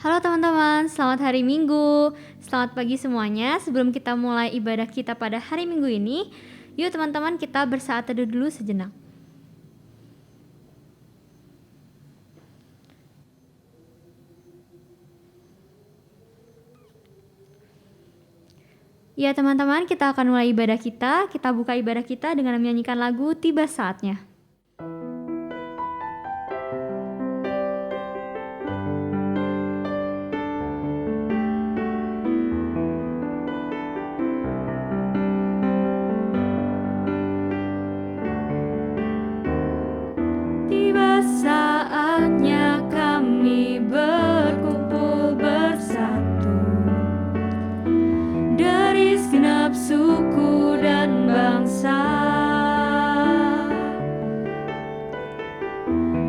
Halo teman-teman, selamat hari Minggu. Selamat pagi semuanya. Sebelum kita mulai ibadah kita pada hari Minggu ini, yuk teman-teman kita bersaat teduh dulu sejenak. Ya teman-teman, kita akan mulai ibadah kita. Kita buka ibadah kita dengan menyanyikan lagu Tiba Saatnya. Tiba saatnya kami berkumpul bersatu dari segenap suku dan bangsa,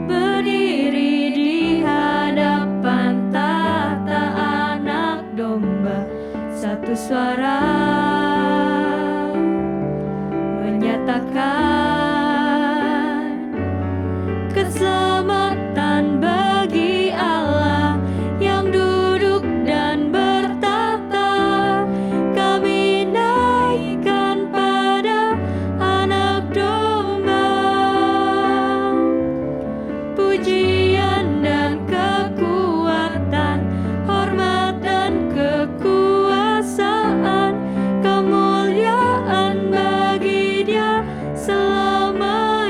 berdiri di hadapan tahta Anak Domba, satu suara menyatakan keselamatan bagi Allah yang duduk dan bertahta. Kami naikkan pada Anak Domba pujian dan kekuatan, hormat dan kekuasaan, kemuliaan bagi Dia selamanya.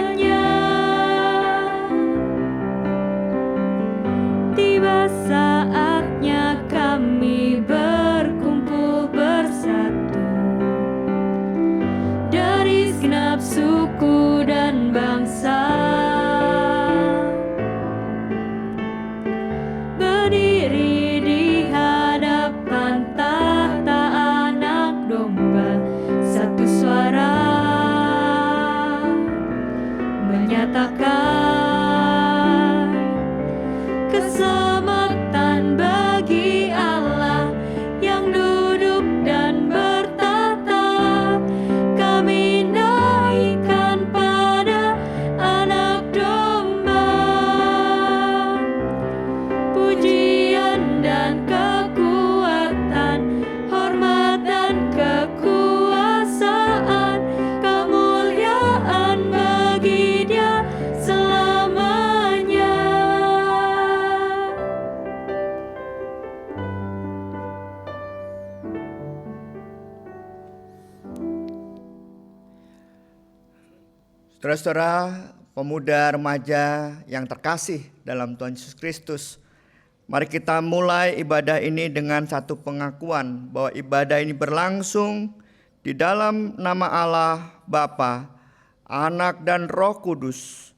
Tiba saatnya kami berkumpul bersatu dari segenap suku dan bangsa, berdiri di hadapan tahta Anak Domba, satu suara menyatakan keselamatan bagi Allah yang duduk dan bertahta. Kami naikkan pada Anak Domba pujian dan kekuatan, hormat dan kekuasaan, kemuliaan bagi Dia selamanya. Saudara-saudara, pemuda remaja yang terkasih dalam Tuhan Yesus Kristus, mari kita mulai ibadah ini dengan satu pengakuan bahwa ibadah ini berlangsung di dalam nama Allah Bapa, Anak dan Roh Kudus.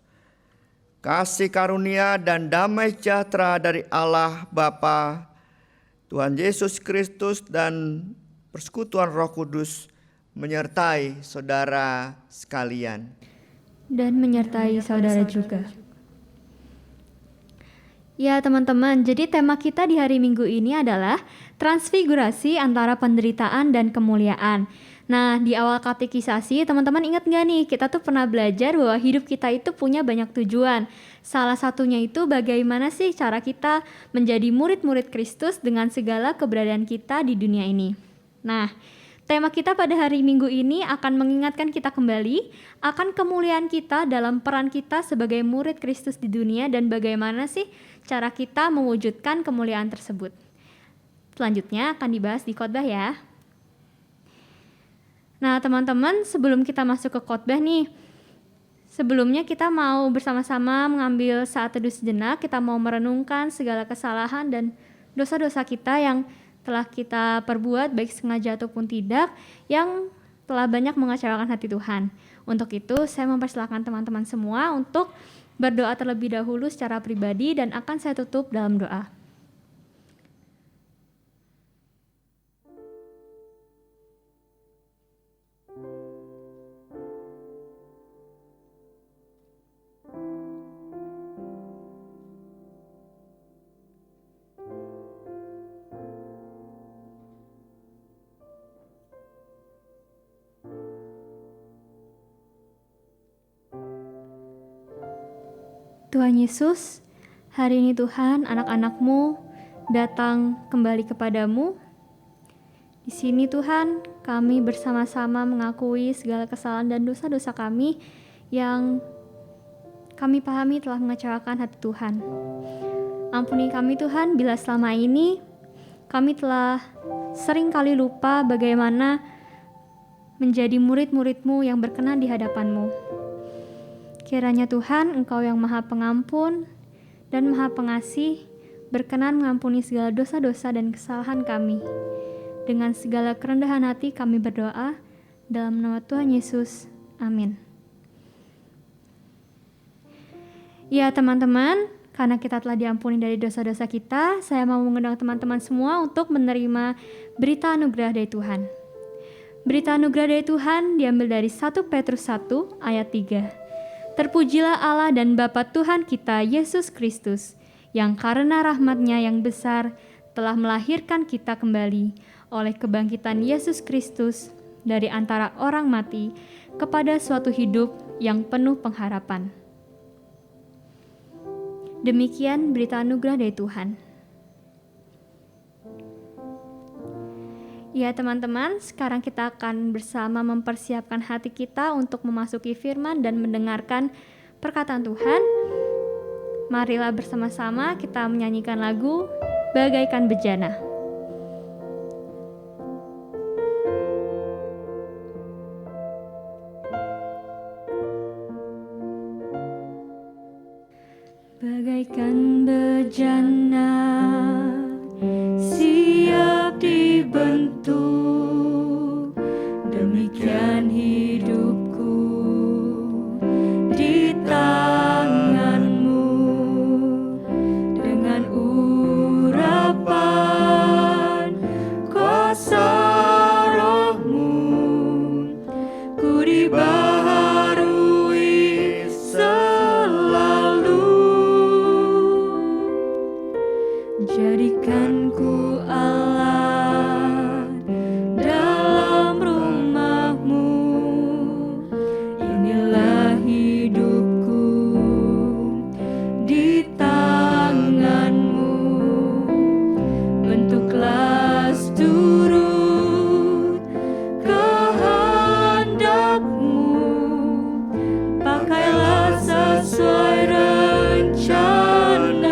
Kasih karunia dan damai sejahtera dari Allah Bapa, Tuhan Yesus Kristus dan persekutuan Roh Kudus menyertai saudara sekalian. Dan menyertai saudara juga. Ya teman-teman, jadi tema kita di hari Minggu ini adalah transfigurasi antara penderitaan dan kemuliaan. Nah, di awal katekisasi, teman-teman ingat nggak nih, kita tuh pernah belajar bahwa hidup kita itu punya banyak tujuan. Salah satunya itu bagaimana sih cara kita menjadi murid-murid Kristus dengan segala keberadaan kita di dunia ini. Nah, tema kita pada hari Minggu ini akan mengingatkan kita kembali akan kemuliaan kita dalam peran kita sebagai murid Kristus di dunia dan bagaimana sih cara kita mewujudkan kemuliaan tersebut. Selanjutnya akan dibahas di khotbah ya. Nah teman-teman, sebelum kita masuk ke khotbah nih, sebelumnya kita mau bersama-sama mengambil saat teduh sejenak. Kita mau merenungkan segala kesalahan dan dosa-dosa kita yang telah kita perbuat baik sengaja ataupun tidak, yang telah banyak mengecewakan hati Tuhan. Untuk itu saya mempersilahkan teman-teman semua untuk berdoa terlebih dahulu secara pribadi dan akan saya tutup dalam doa. Tuhan Yesus, hari ini Tuhan, anak-anak-Mu datang kembali kepadamu. Di sini Tuhan, kami bersama-sama mengakui segala kesalahan dan dosa-dosa kami yang kami pahami telah mengecewakan hati Tuhan. Ampuni kami Tuhan bila selama ini kami telah sering kali lupa bagaimana menjadi murid-murid-Mu yang berkenan di hadapan-Mu. Kiranya Tuhan, Engkau yang Maha Pengampun dan Maha Pengasih, berkenan mengampuni segala dosa-dosa dan kesalahan kami. Dengan segala kerendahan hati kami berdoa, dalam nama Tuhan Yesus. Amin. Ya teman-teman, karena kita telah diampuni dari dosa-dosa kita, saya mau mengundang teman-teman semua untuk menerima berita anugerah dari Tuhan. Berita anugerah dari Tuhan diambil dari 1 Petrus 1 ayat 3. Terpujilah Allah dan Bapa Tuhan kita Yesus Kristus, yang karena rahmat-Nya yang besar telah melahirkan kita kembali oleh kebangkitan Yesus Kristus dari antara orang mati kepada suatu hidup yang penuh pengharapan. Demikian berita anugerah dari Tuhan. Ya teman-teman, sekarang kita akan bersama mempersiapkan hati kita untuk memasuki firman dan mendengarkan perkataan Tuhan. Marilah bersama-sama kita menyanyikan lagu Bagaikan Bejana. Bagaikan bejana siap dibentuk, demikian hidupku di tangan-Mu. Dengan urapan kuasa Roh-Mu, ku dibaharui selalu. Jadikan ku alat dalam rumah-Mu. Inilah hidupku di tangan-Mu. Bentuklah seturut kehendak-Mu. Pakailah sesuai rencana-Mu.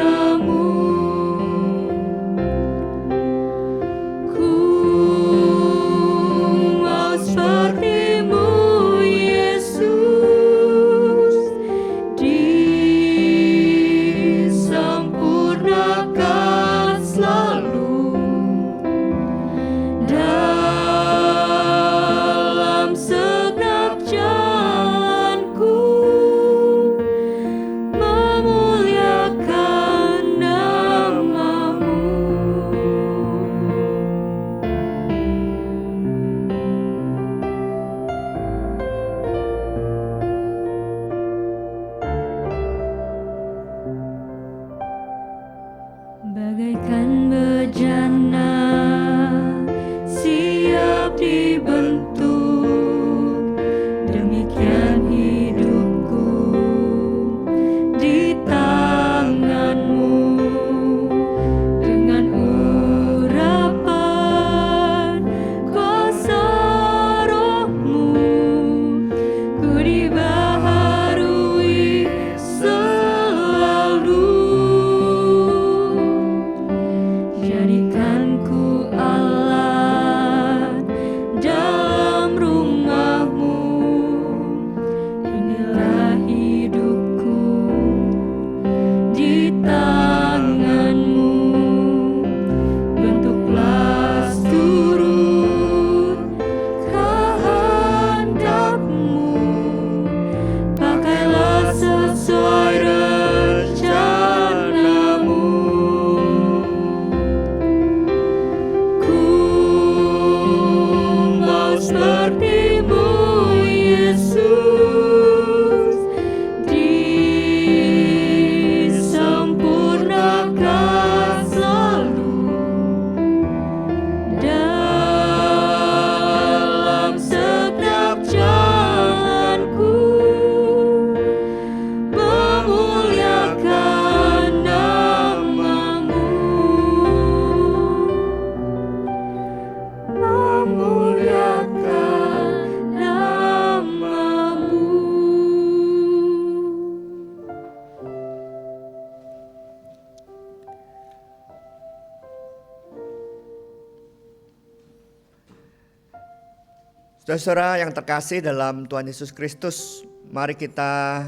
Saudara-saudara yang terkasih dalam Tuhan Yesus Kristus, mari kita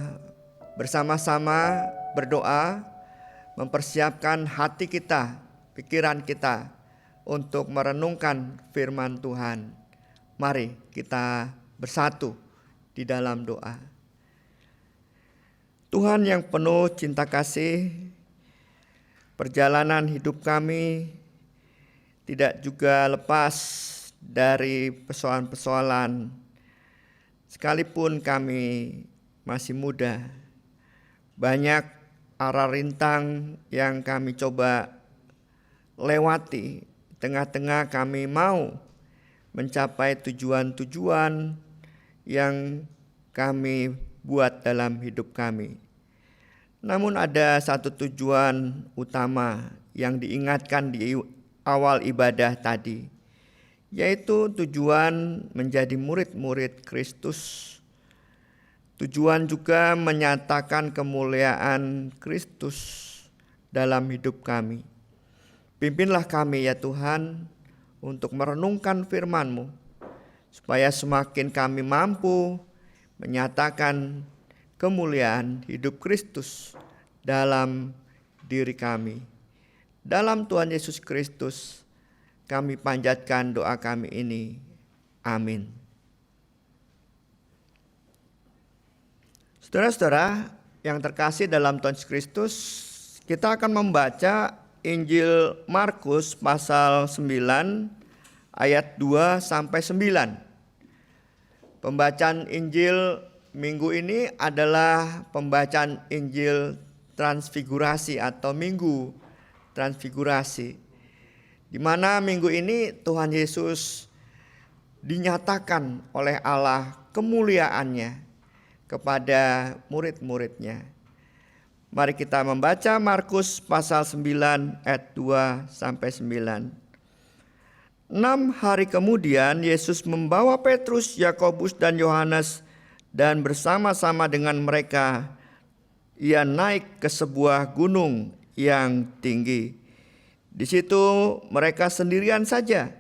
bersama-sama berdoa, mempersiapkan hati kita, pikiran kita untuk merenungkan firman Tuhan. Mari kita bersatu di dalam doa. Tuhan yang penuh cinta kasih, perjalanan hidup kami tidak juga lepas dari persoalan-persoalan, sekalipun kami masih muda. Banyak arah rintang yang kami coba lewati. Tengah-tengah kami mau mencapai tujuan-tujuan yang kami buat dalam hidup kami. Namun ada satu tujuan utama yang diingatkan di awal ibadah tadi, yaitu tujuan menjadi murid-murid Kristus. Tujuan juga menyatakan kemuliaan Kristus dalam hidup kami. Pimpinlah kami ya Tuhan untuk merenungkan firman-Mu, supaya semakin kami mampu menyatakan kemuliaan hidup Kristus dalam diri kami. Dalam Tuhan Yesus Kristus kami panjatkan doa kami ini. Amin. Saudara-saudara yang terkasih dalam Tuhan Yesus Kristus, kita akan membaca Injil Markus pasal 9 ayat 2 sampai 9. Pembacaan Injil minggu ini adalah pembacaan Injil Transfigurasi atau Minggu Transfigurasi, di mana minggu ini Tuhan Yesus dinyatakan oleh Allah kemuliaannya kepada murid-muridnya. Mari kita membaca Markus pasal 9 ayat 2 sampai 9. 6 hari kemudian Yesus membawa Petrus, Yakobus dan Yohanes, dan bersama-sama dengan mereka ia naik ke sebuah gunung yang tinggi. Di situ mereka sendirian saja.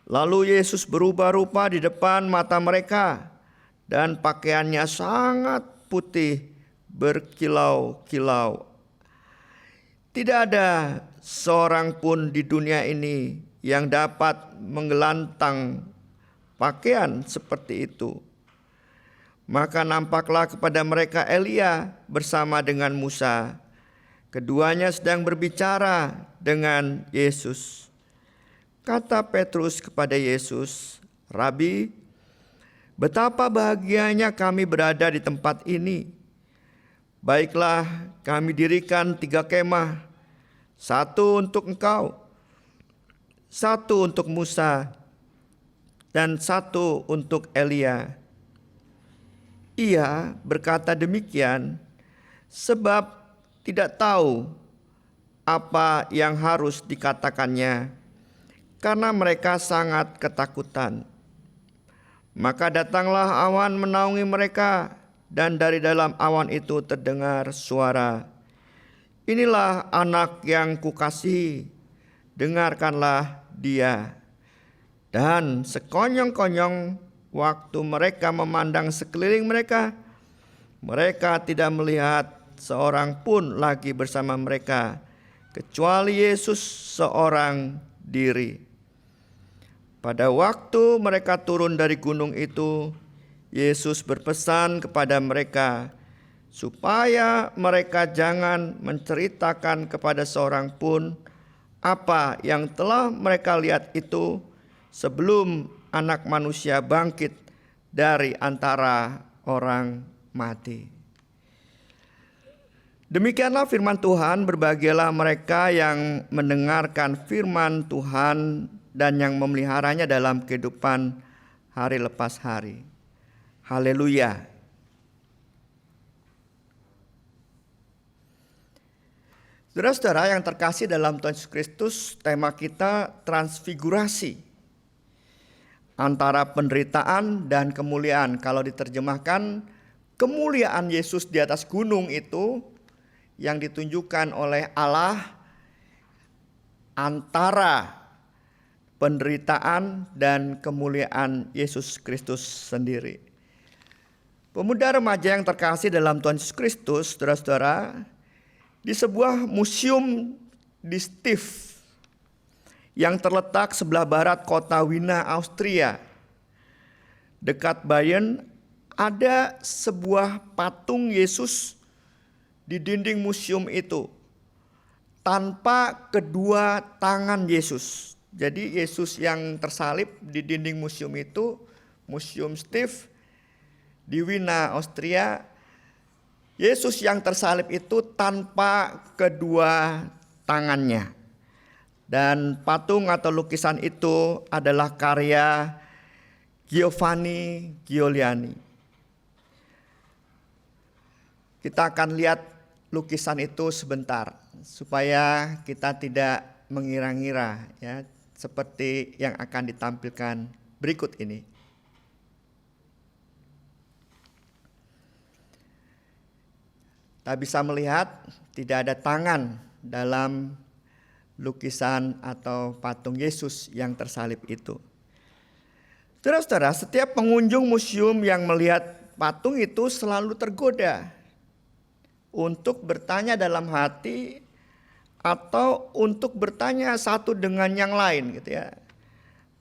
Lalu Yesus berubah rupa di depan mata mereka, dan pakaiannya sangat putih berkilau-kilau. Tidak ada seorang pun di dunia ini yang dapat menggelantang pakaian seperti itu. Maka nampaklah kepada mereka Elia bersama dengan Musa. Keduanya sedang berbicara dengan Yesus. Kata Petrus kepada Yesus, "Rabi, betapa bahagianya kami berada di tempat ini. Baiklah, kami dirikan 3 kemah, 1 untuk engkau, 1 untuk Musa, dan 1 untuk Elia." Ia berkata demikian sebab tidak tahu apa yang harus dikatakannya, karena mereka sangat ketakutan. Maka datanglah awan menaungi mereka, dan dari dalam awan itu terdengar suara, "Inilah anak yang kukasihi, dengarkanlah dia." Dan sekonyong-konyong waktu mereka memandang sekeliling mereka, mereka tidak melihat seorang pun lagi bersama mereka, kecuali Yesus seorang diri. Pada waktu mereka turun dari gunung itu, Yesus berpesan kepada mereka supaya mereka jangan menceritakan kepada seorang pun apa yang telah mereka lihat itu sebelum Anak Manusia bangkit dari antara orang mati. Demikianlah firman Tuhan. Berbahagialah mereka yang mendengarkan firman Tuhan dan yang memeliharanya dalam kehidupan hari lepas hari. Haleluya. Saudara-saudara yang terkasih dalam Tuhan Yesus Kristus, tema kita transfigurasi, antara penderitaan dan kemuliaan. Kalau diterjemahkan, kemuliaan Yesus di atas gunung itu yang ditunjukkan oleh Allah antara penderitaan dan kemuliaan Yesus Kristus sendiri. Pemuda remaja yang terkasih dalam Tuhan Yesus Kristus, saudara-saudara, di sebuah museum di Steve yang terletak sebelah barat kota Wina, Austria, dekat Bayern, ada sebuah patung Yesus di dinding museum itu tanpa kedua tangan Yesus. Jadi Yesus yang tersalib di dinding museum itu, Museum Steve di Wina, Austria, Yesus yang tersalib itu tanpa kedua tangannya. Dan patung atau lukisan itu adalah karya Giovanni Giuliani. Kita akan lihat lukisan itu sebentar supaya kita tidak mengira-ngira ya, seperti yang akan ditampilkan berikut ini. Kita bisa melihat tidak ada tangan dalam lukisan atau patung Yesus yang tersalib itu. Saudara-saudara, setiap pengunjung museum yang melihat patung itu selalu tergoda untuk bertanya dalam hati atau untuk bertanya satu dengan yang lain gitu ya.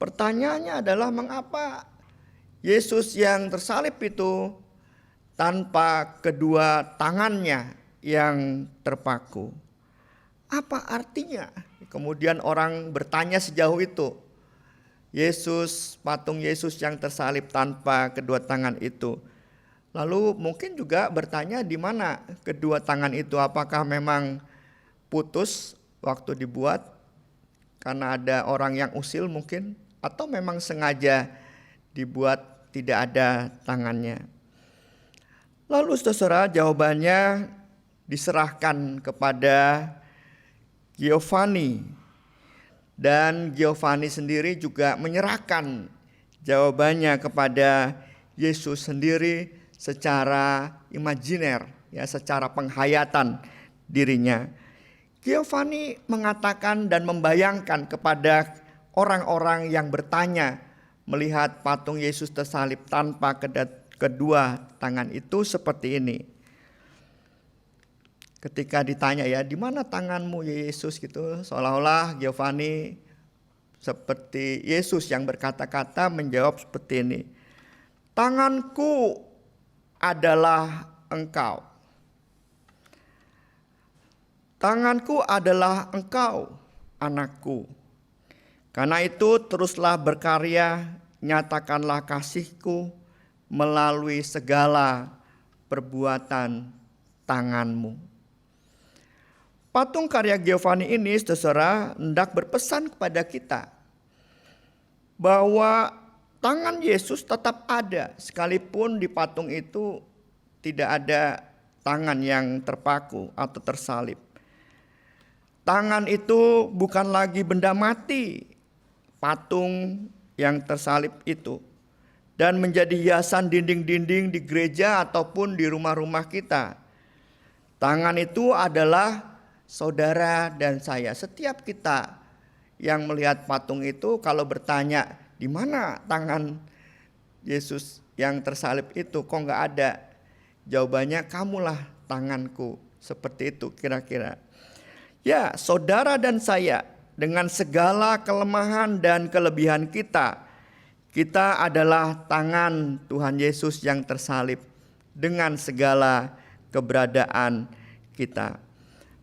Pertanyaannya adalah mengapa Yesus yang tersalib itu tanpa kedua tangannya yang terpaku? Apa artinya? Kemudian orang bertanya sejauh itu. Yesus, patung Yesus yang tersalib tanpa kedua tangan itu. Lalu mungkin juga bertanya di mana kedua tangan itu, apakah memang putus waktu dibuat karena ada orang yang usil mungkin, atau memang sengaja dibuat tidak ada tangannya. Lalu saudara, jawabannya diserahkan kepada Giovanni, dan Giovanni sendiri juga menyerahkan jawabannya kepada Yesus sendiri secara imajiner, ya, secara penghayatan dirinya. Giovanni mengatakan dan membayangkan kepada orang-orang yang bertanya melihat patung Yesus tersalib tanpa kedua tangan itu seperti ini. Ketika ditanya ya, di mana tanganmu ya Yesus gitu, seolah-olah Giovanni seperti Yesus yang berkata-kata menjawab seperti ini. Tanganku adalah engkau. Tanganku adalah engkau, anakku. Karena itu teruslah berkarya, nyatakanlah kasihku melalui segala perbuatan tanganmu. Patung karya Giovanni ini, saudara, hendak berpesan kepada kita bahwa tangan Yesus tetap ada sekalipun di patung itu tidak ada tangan yang terpaku atau tersalib. Tangan itu bukan lagi benda mati, patung yang tersalib itu, dan menjadi hiasan dinding-dinding di gereja ataupun di rumah-rumah kita. Tangan itu adalah saudara dan saya. Setiap kita yang melihat patung itu, kalau bertanya di mana tangan Yesus yang tersalib itu, kok nggak ada? Jawabannya, kamulah tanganku. Seperti itu kira-kira. Ya, saudara dan saya dengan segala kelemahan dan kelebihan kita adalah tangan Tuhan Yesus yang tersalib dengan segala keberadaan kita.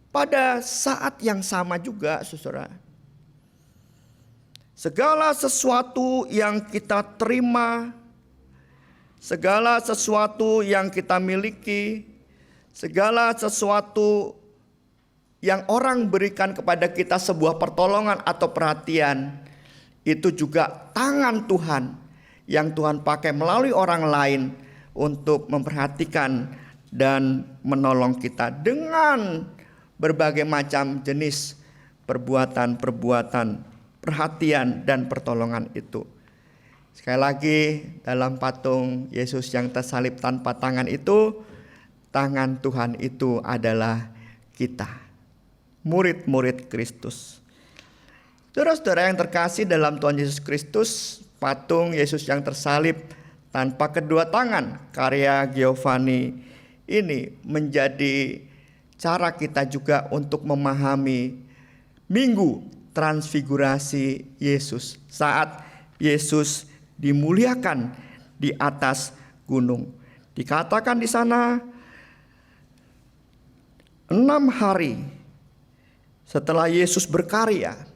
Pada saat yang sama juga, saudara, segala sesuatu yang kita terima, segala sesuatu yang kita miliki, segala sesuatu yang orang berikan kepada kita sebuah pertolongan atau perhatian, itu juga tangan Tuhan yang Tuhan pakai melalui orang lain untuk memperhatikan dan menolong kita dengan berbagai macam jenis perbuatan-perbuatan, perhatian dan pertolongan itu. Sekali lagi, dalam patung Yesus yang tersalib tanpa tangan itu, tangan Tuhan itu adalah kita, murid-murid Kristus. Saudara-saudara yang terkasih dalam Tuhan Yesus Kristus, patung Yesus yang tersalib tanpa kedua tangan karya Giovanni ini menjadi cara kita juga untuk memahami Minggu Transfigurasi Yesus saat Yesus dimuliakan di atas gunung. Dikatakan di sana 6 hari setelah Yesus berkarya,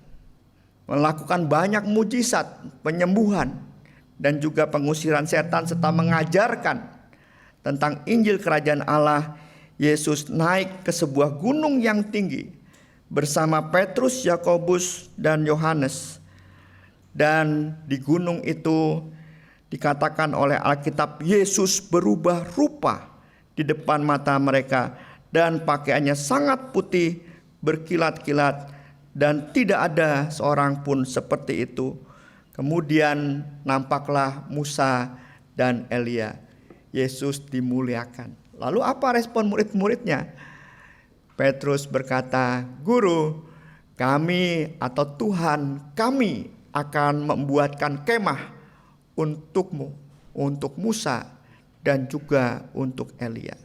melakukan banyak mujizat, penyembuhan, dan juga pengusiran setan serta mengajarkan tentang Injil Kerajaan Allah, Yesus naik ke sebuah gunung yang tinggi bersama Petrus, Yakobus, dan Yohanes. Dan di gunung itu dikatakan oleh Alkitab, Yesus berubah rupa di depan mata mereka dan pakaiannya sangat putih, berkilat-kilat, dan tidak ada seorang pun seperti itu. Kemudian nampaklah Musa dan Elia. Yesus dimuliakan. Lalu apa respon murid-muridnya? Petrus berkata, "Guru, kami atau Tuhan kami akan membuatkan kemah untukmu, untuk Musa, dan juga untuk Elia."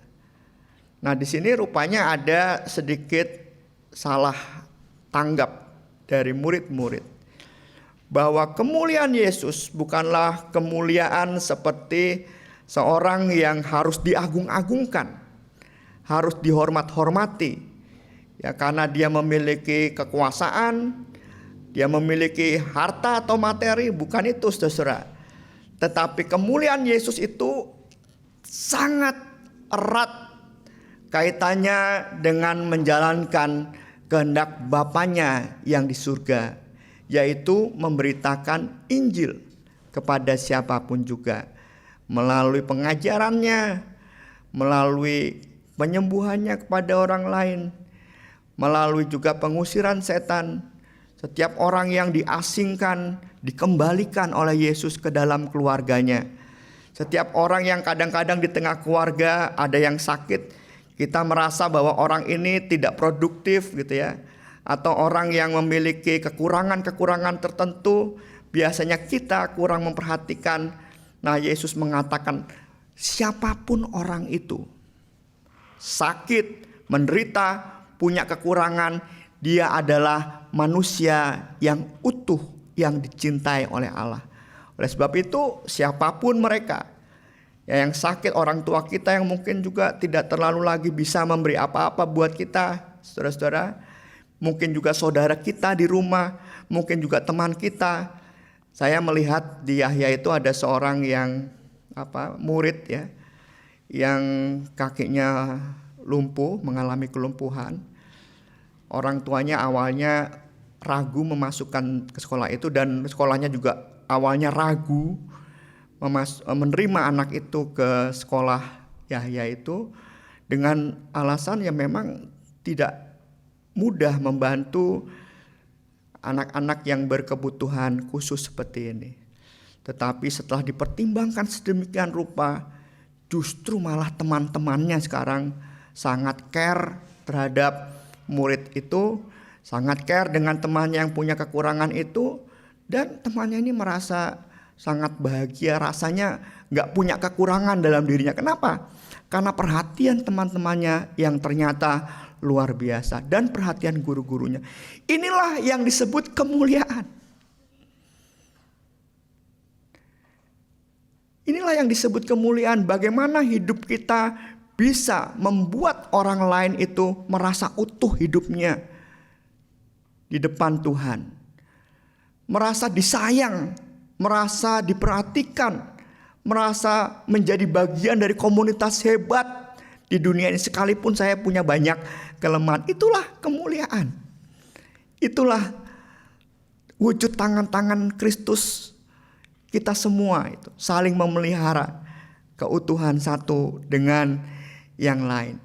Nah, di sini rupanya ada sedikit salah tanggap dari murid-murid bahwa kemuliaan Yesus bukanlah kemuliaan seperti seorang yang harus diagung-agungkan, harus dihormat-hormati, ya, karena dia memiliki kekuasaan, dia memiliki harta atau materi. Bukan itu, saudara. Tetapi kemuliaan Yesus itu sangat erat kaitannya dengan menjalankan kehendak Bapanya yang di surga, yaitu memberitakan Injil kepada siapapun juga, melalui pengajarannya, melalui penyembuhannya kepada orang lain, melalui juga pengusiran setan. Setiap orang yang diasingkan dikembalikan oleh Yesus ke dalam keluarganya. Setiap orang yang kadang-kadang di tengah keluarga ada yang sakit, kita merasa bahwa orang ini tidak produktif gitu ya, atau orang yang memiliki kekurangan-kekurangan tertentu, biasanya kita kurang memperhatikan. Nah, Yesus mengatakan siapapun orang itu, sakit, menderita, punya kekurangan, dia adalah manusia yang utuh, yang dicintai oleh Allah. Oleh sebab itu, siapapun mereka, ya, yang sakit, orang tua kita yang mungkin juga tidak terlalu lagi bisa memberi apa-apa buat kita, saudara-saudara, mungkin juga saudara kita di rumah, mungkin juga teman kita. Saya melihat di Yahya itu ada seorang yang murid ya, yang kakinya lumpuh, mengalami kelumpuhan. Orang tuanya awalnya ragu memasukkan ke sekolah itu, dan sekolahnya juga awalnya ragu menerima anak itu ke sekolah Yahya itu, dengan alasan yang memang tidak mudah membantu anak-anak yang berkebutuhan khusus seperti ini. Tetapi setelah dipertimbangkan sedemikian rupa, justru malah teman-temannya sekarang sangat care terhadap murid itu, sangat care dengan temannya yang punya kekurangan itu, dan temannya ini merasa sangat bahagia, rasanya gak punya kekurangan dalam dirinya. Kenapa? Karena perhatian teman-temannya yang ternyata luar biasa, dan perhatian guru-gurunya. Inilah yang disebut kemuliaan. Inilah yang disebut kemuliaan. Bagaimana hidup kita bisa membuat orang lain itu merasa utuh hidupnya di depan Tuhan, merasa disayang, merasa diperhatikan, merasa menjadi bagian dari komunitas hebat di dunia ini, sekalipun saya punya banyak kelemahan. Itulah kemuliaan. Itulah wujud tangan-tangan Kristus. Kita semua itu saling memelihara keutuhan satu dengan yang lain.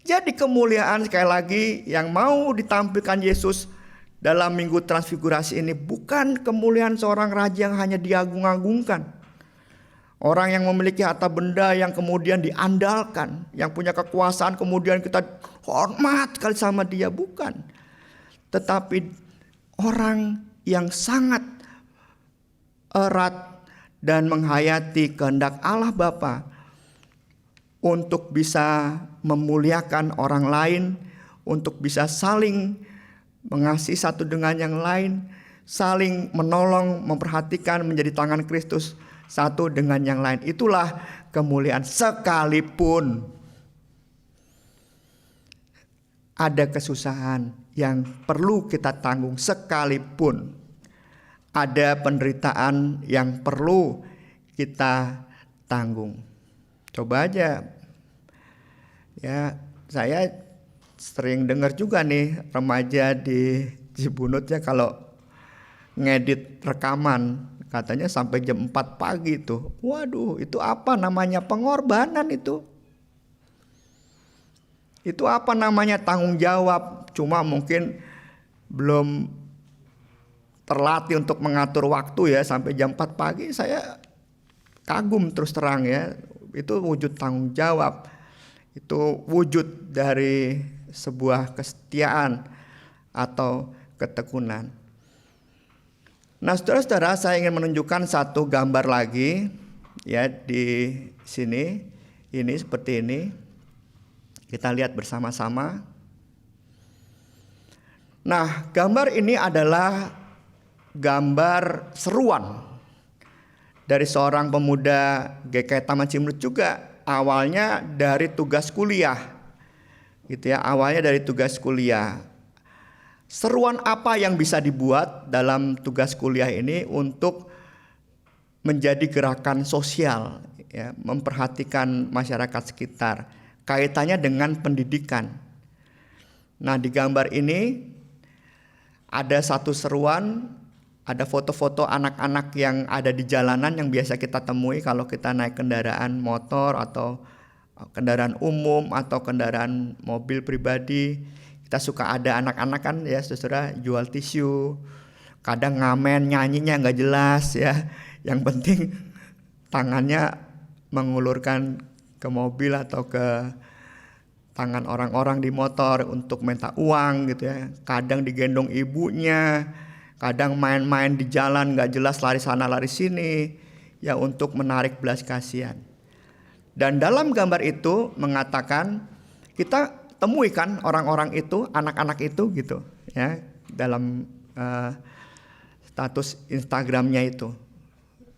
Jadi kemuliaan, sekali lagi, yang mau ditampilkan Yesus dalam Minggu Transfigurasi ini bukan kemuliaan seorang raja yang hanya diagung-agungkan, orang yang memiliki harta benda yang kemudian diandalkan, yang punya kekuasaan kemudian kita hormat sekali sama dia, bukan. Tetapi orang yang sangat erat dan menghayati kehendak Allah Bapa untuk bisa memuliakan orang lain, untuk bisa saling mengasihi satu dengan yang lain, saling menolong, memperhatikan, menjadi tangan Kristus satu dengan yang lain. Itulah kemuliaan. Sekalipun ada kesusahan yang perlu kita tanggung, sekalipun ada penderitaan yang perlu kita tanggung. Coba aja, ya, saya sering dengar juga nih remaja di Cibunut ya, kalau ngedit rekaman katanya sampai jam 4 pagi tuh. Waduh, itu apa namanya pengorbanan itu? Itu apa namanya tanggung jawab? Cuma mungkin belum terlatih untuk mengatur waktu ya sampai jam 4 pagi. Saya kagum terus terang ya. Itu wujud tanggung jawab. Itu wujud dari sebuah kesetiaan atau ketekunan. Nah, saudara-saudara, saya ingin menunjukkan satu gambar lagi ya di sini. Ini seperti ini. Kita lihat bersama-sama. Nah, gambar ini adalah gambar seruan dari seorang pemuda GKI Taman Cimrut juga. Awalnya dari tugas kuliah. Gitu ya, awalnya dari tugas kuliah. Seruan apa yang bisa dibuat dalam tugas kuliah ini untuk menjadi gerakan sosial ya, memperhatikan masyarakat sekitar, kaitannya dengan pendidikan. Nah, di gambar ini ada satu seruan, ada foto-foto anak-anak yang ada di jalanan yang biasa kita temui kalau kita naik kendaraan motor atau kendaraan umum atau kendaraan mobil pribadi. Kita suka ada anak-anak kan ya, saudara, jual tisu, kadang ngamen, nyanyinya nggak jelas ya. Yang penting tangannya mengulurkan ke mobil atau ke tangan orang-orang di motor untuk minta uang gitu ya. Kadang digendong ibunya, kadang main-main di jalan nggak jelas, lari sana lari sini ya, untuk menarik belas kasihan. Dan dalam gambar itu mengatakan, kita temui kan orang-orang itu, anak-anak itu gitu ya, dalam status Instagramnya itu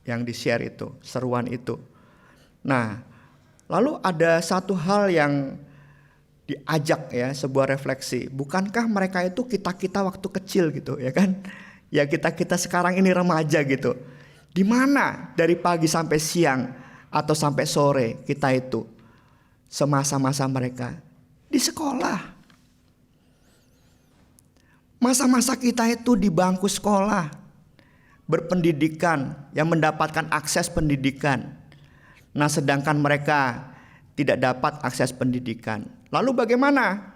yang di-share itu, seruan itu. Nah, lalu ada satu hal yang diajak ya, sebuah refleksi. Bukankah mereka itu kita-kita waktu kecil gitu ya kan? Ya, kita-kita sekarang ini remaja gitu. Di mana dari pagi sampai siang atau sampai sore kita itu semasa-masa mereka di sekolah. Masa-masa kita itu di bangku sekolah, berpendidikan, yang mendapatkan akses pendidikan. Nah, sedangkan mereka tidak dapat akses pendidikan. Lalu bagaimana?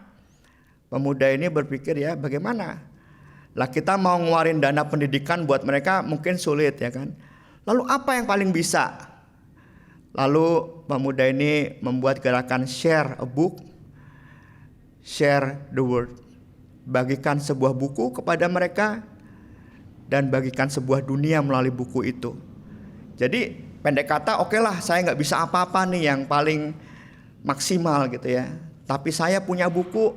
Pemuda ini berpikir ya, bagaimana? Lah, kita mau ngeluarin dana pendidikan buat mereka mungkin sulit ya kan. Lalu apa yang paling bisa? Lalu pemuda ini membuat gerakan share a book, share the word. Bagikan sebuah buku kepada mereka dan bagikan sebuah dunia melalui buku itu. Jadi pendek kata, oke lah, saya nggak bisa apa-apa nih yang paling maksimal gitu ya. Tapi saya punya buku,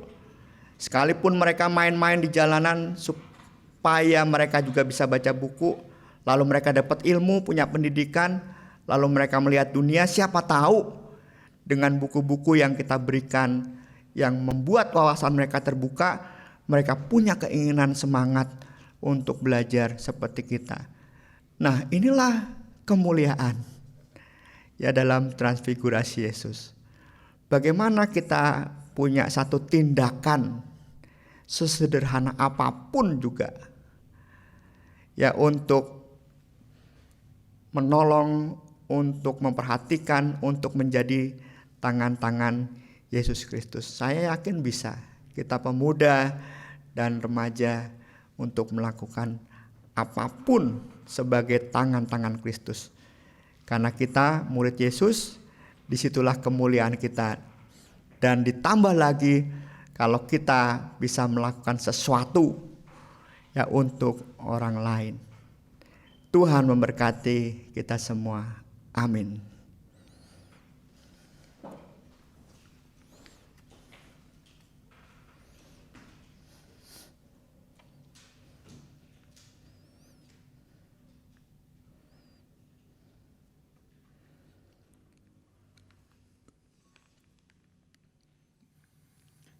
sekalipun mereka main-main di jalanan supaya mereka juga bisa baca buku, lalu mereka dapat ilmu, punya pendidikan, lalu mereka melihat dunia. Siapa tahu dengan buku-buku yang kita berikan, yang membuat wawasan mereka terbuka, mereka punya keinginan, semangat untuk belajar seperti kita. Nah, inilah kemuliaan ya dalam transfigurasi Yesus. Bagaimana kita punya satu tindakan sesederhana apapun juga ya, untuk menolong, untuk memperhatikan, untuk menjadi tangan-tangan Yesus Kristus. Saya yakin bisa kita pemuda dan remaja untuk melakukan apapun sebagai tangan-tangan Kristus. Karena kita murid Yesus, disitulah kemuliaan kita. Dan ditambah lagi kalau kita bisa melakukan sesuatu ya untuk orang lain. Tuhan memberkati kita semua. Amin.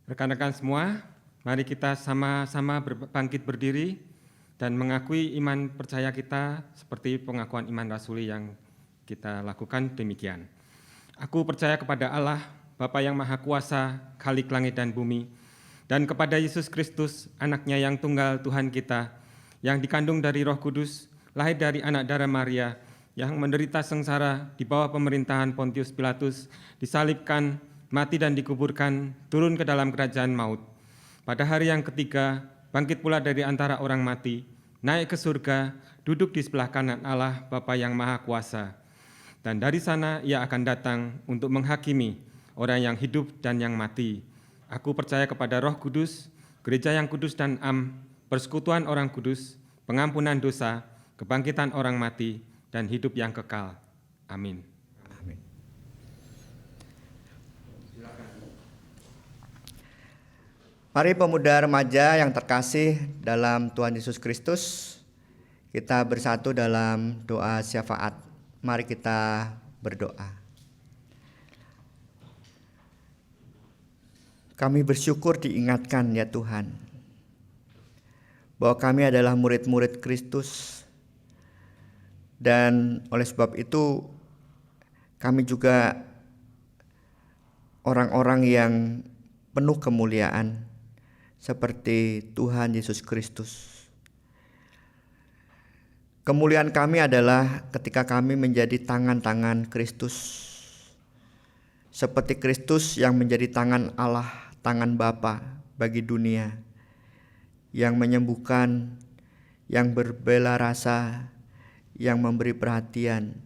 Rekan-rekan semua, mari kita sama-sama bangkit berdiri dan mengakui iman percaya kita seperti pengakuan iman rasuli yang kita lakukan demikian. Aku percaya kepada Allah, Bapa yang Maha Kuasa, Khalik langit dan bumi, dan kepada Yesus Kristus, anaknya yang tunggal Tuhan kita, yang dikandung dari Roh Kudus, lahir dari anak darah Maria, yang menderita sengsara di bawah pemerintahan Pontius Pilatus, disalibkan, mati dan dikuburkan, turun ke dalam kerajaan maut. Pada hari yang ketiga, bangkit pula dari antara orang mati, naik ke surga, duduk di sebelah kanan Allah Bapa yang Maha Kuasa. Dan dari sana ia akan datang untuk menghakimi orang yang hidup dan yang mati. Aku percaya kepada Roh Kudus, gereja yang kudus dan persekutuan orang kudus, pengampunan dosa, kebangkitan orang mati, dan hidup yang kekal. Amin. Mari pemuda remaja yang terkasih dalam Tuhan Yesus Kristus, kita bersatu dalam doa syafaat. Mari kita berdoa. Kami bersyukur diingatkan ya Tuhan, bahwa kami adalah murid-murid Kristus, dan oleh sebab itu kami juga orang-orang yang penuh kemuliaan seperti Tuhan Yesus Kristus. Kemuliaan kami adalah ketika kami menjadi tangan-tangan Kristus, seperti Kristus yang menjadi tangan Allah, tangan Bapa bagi dunia, yang menyembuhkan, yang berbela rasa, yang memberi perhatian,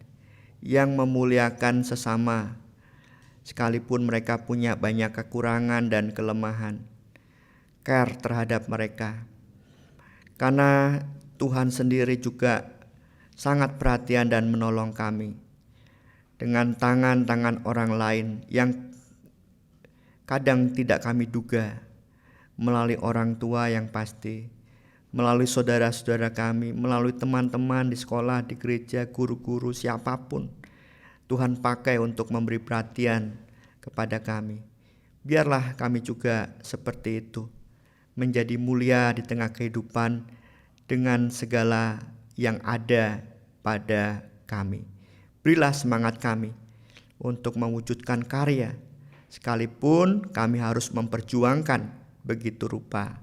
yang memuliakan sesama, sekalipun mereka punya banyak kekurangan dan kelemahan. Care terhadap mereka, karena Tuhan sendiri juga sangat perhatian dan menolong kami dengan tangan-tangan orang lain yang kadang tidak kami duga, melalui orang tua yang pasti, melalui saudara-saudara kami, melalui teman-teman di sekolah, di gereja, guru-guru, siapapun Tuhan pakai untuk memberi perhatian kepada kami. Biarlah kami juga seperti itu, menjadi mulia di tengah kehidupan dengan segala yang ada pada kami. Berilah semangat kami untuk mewujudkan karya, sekalipun kami harus memperjuangkan begitu rupa.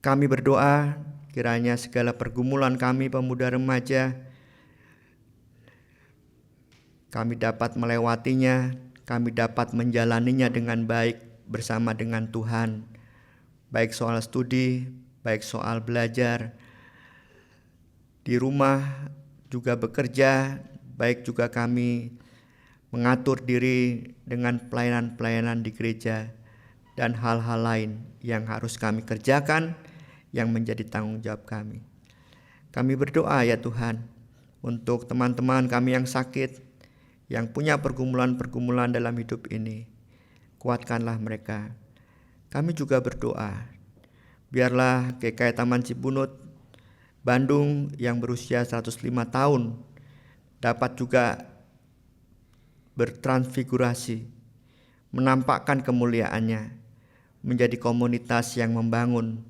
Kami berdoa kiranya segala pergumulan kami pemuda remaja, kami dapat melewatinya, kami dapat menjalaninya dengan baik bersama dengan Tuhan. Baik soal studi, baik soal belajar, di rumah juga bekerja, baik juga kami mengatur diri dengan pelayanan-pelayanan di gereja, dan hal-hal lain yang harus kami kerjakan yang menjadi tanggung jawab kami. Kami berdoa ya Tuhan untuk teman-teman kami yang sakit, yang punya pergumulan-pergumulan dalam hidup ini. Kuatkanlah mereka. Kami juga berdoa, biarlah GKI Taman Cibunut, Bandung yang berusia 105 tahun dapat juga bertransfigurasi, menampakkan kemuliaannya, menjadi komunitas yang membangun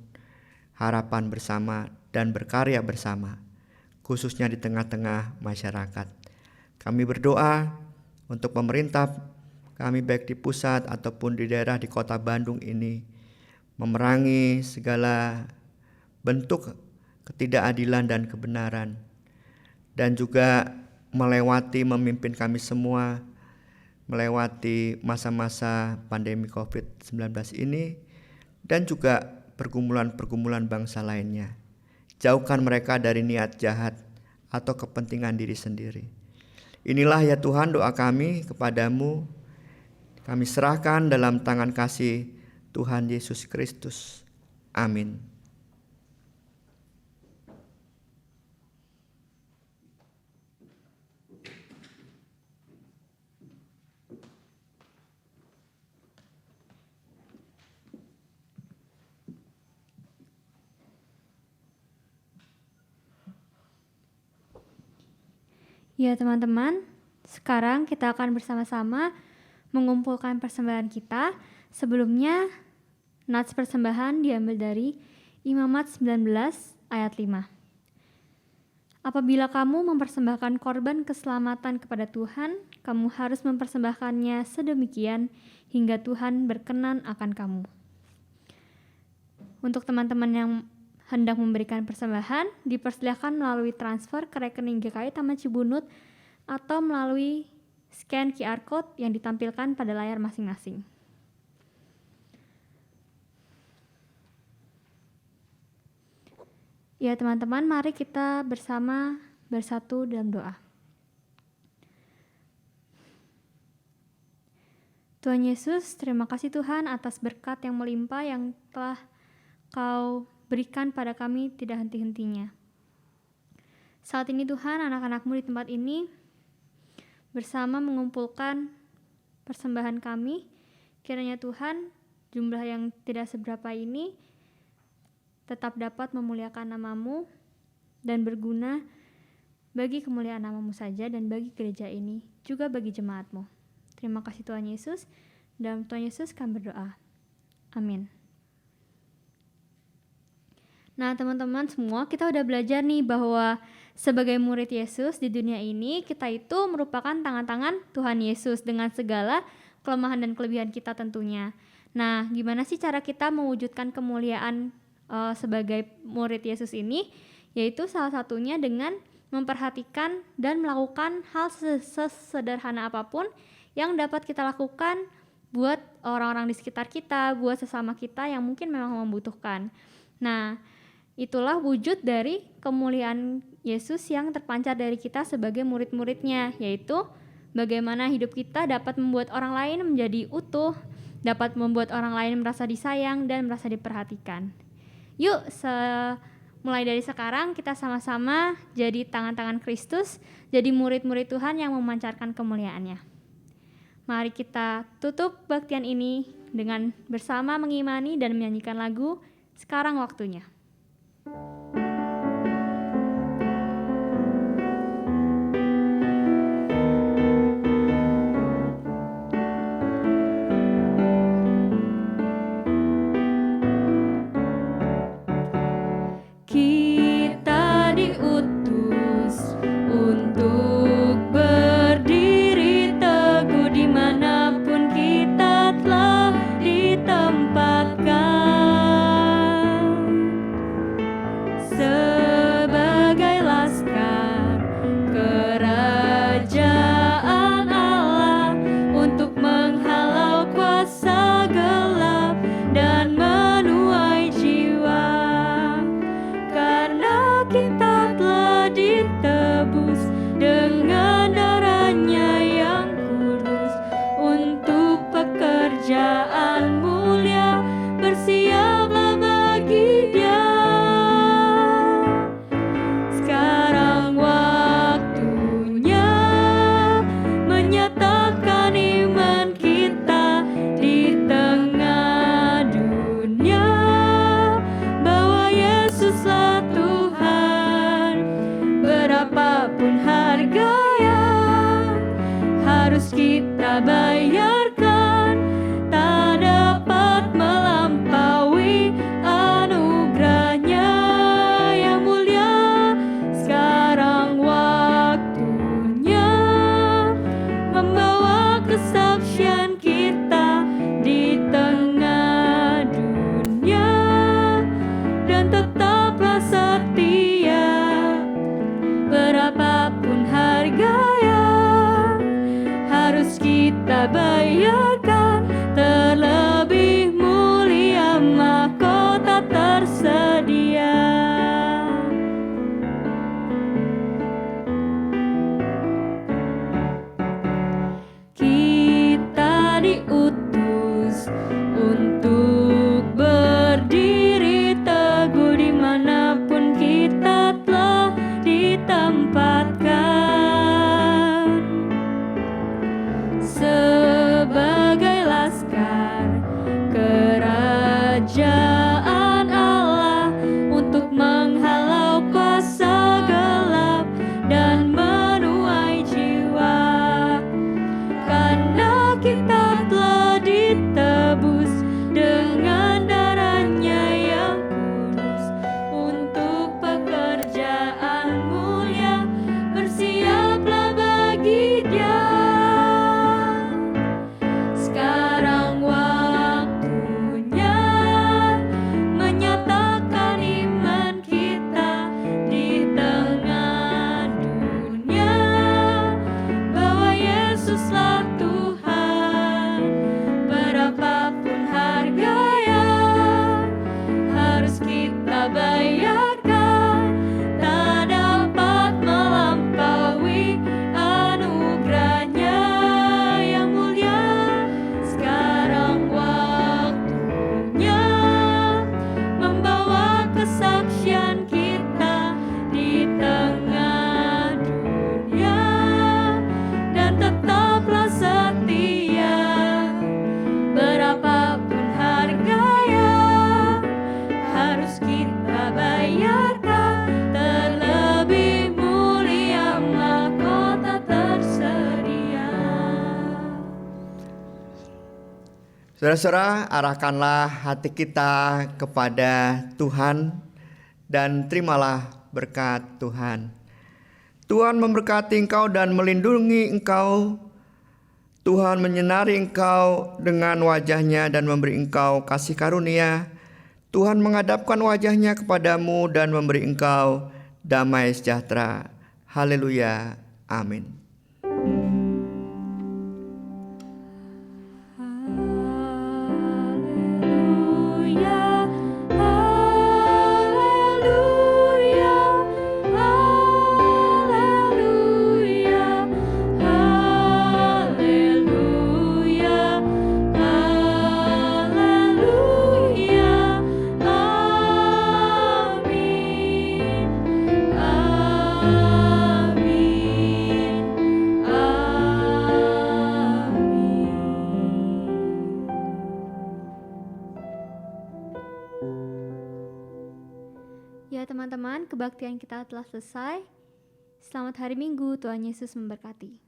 harapan bersama dan berkarya bersama, khususnya di tengah-tengah masyarakat. Kami berdoa untuk pemerintah kami baik di pusat ataupun di daerah di kota Bandung ini, memerangi segala bentuk ketidakadilan dan kebenaran, dan juga melewati memimpin kami semua melewati masa-masa pandemi COVID-19 ini, dan juga pergumulan-pergumulan bangsa lainnya. Jauhkan mereka dari niat jahat atau kepentingan diri sendiri. Inilah ya Tuhan doa kami kepadamu. Kami serahkan dalam tangan kasih Tuhan Yesus Kristus. Amin. Ya teman-teman, sekarang kita akan bersama-sama mengumpulkan persembahan kita. Sebelumnya, nats persembahan diambil dari Imamat 19 ayat 5. Apabila kamu mempersembahkan korban keselamatan kepada Tuhan, kamu harus mempersembahkannya sedemikian hingga Tuhan berkenan akan kamu. Untuk teman-teman yang hendak memberikan persembahan, dipersilakan melalui transfer ke rekening GKI Taman Cibunut atau melalui scan QR Code yang ditampilkan pada layar masing-masing. Ya teman-teman, mari kita bersama bersatu dalam doa. Tuhan Yesus, terima kasih Tuhan atas berkat yang melimpah yang telah Kau berikan pada kami tidak henti-hentinya. Saat ini Tuhan, anak-anak-Mu di tempat ini bersama mengumpulkan persembahan kami. Kiranya Tuhan, jumlah yang tidak seberapa ini tetap dapat memuliakan nama-Mu dan berguna bagi kemuliaan nama-Mu saja dan bagi gereja ini, juga bagi jemaat-Mu. Terima kasih Tuhan Yesus. Dalam Tuhan Yesus kami berdoa. Amin. Nah teman-teman semua, kita udah belajar nih bahwa sebagai murid Yesus di dunia ini, kita itu merupakan tangan-tangan Tuhan Yesus dengan segala kelemahan dan kelebihan kita tentunya. Nah, gimana sih cara kita mewujudkan kemuliaan sebagai murid Yesus ini? Yaitu salah satunya dengan memperhatikan dan melakukan hal sesederhana apapun yang dapat kita lakukan buat orang-orang di sekitar kita, buat sesama kita yang mungkin memang membutuhkan. Nah, itulah wujud dari kemuliaan Yesus yang terpancar dari kita sebagai murid-muridnya, yaitu bagaimana hidup kita dapat membuat orang lain menjadi utuh, dapat membuat orang lain merasa disayang dan merasa diperhatikan. Yuk, mulai dari sekarang kita sama-sama jadi tangan-tangan Kristus, jadi murid-murid Tuhan yang memancarkan kemuliaannya. Mari kita tutup baktian ini dengan bersama mengimani dan menyanyikan lagu Sekarang Waktunya. Kita diutus untuk berdiri teguh dimanapun kita telah ditempatkan, sebagai laskar kerajaan Allah untuk menghalau kuasa gelap dan menuai jiwa. Karena kita telah ditebus dengan darah-Nya yang kudus untuk pekerjaan mulia, bersiaplah bagi Dia. Sekarang waktunya menyatakan iman kita di tengah dunia, bahwa Yesuslah Tuhan. Berapapun harga yang harus kita bayarkan, tak dapat melampaui anugerah-Nya yang mulia. Sekarang waktunya membawa kesaksian kita di tengah dunia, dan tetaplah setia. Berapapun harga yang harus kita bayarkan, terlebih mulia mahkota tersedia. Kita diutus untuk berdiri teguh dimanapun kita telah ditempatkan, sebagai Saudara-saudara, arahkanlah hati kita kepada Tuhan dan terimalah berkat Tuhan. Tuhan memberkati engkau dan melindungi engkau. Tuhan menyinari engkau dengan wajah-Nya dan memberi engkau kasih karunia. Tuhan menghadapkan wajah-Nya kepadamu dan memberi engkau damai sejahtera. Haleluya. Amin. Ya teman-teman, kebaktian kita telah selesai. Selamat hari Minggu, Tuhan Yesus memberkati.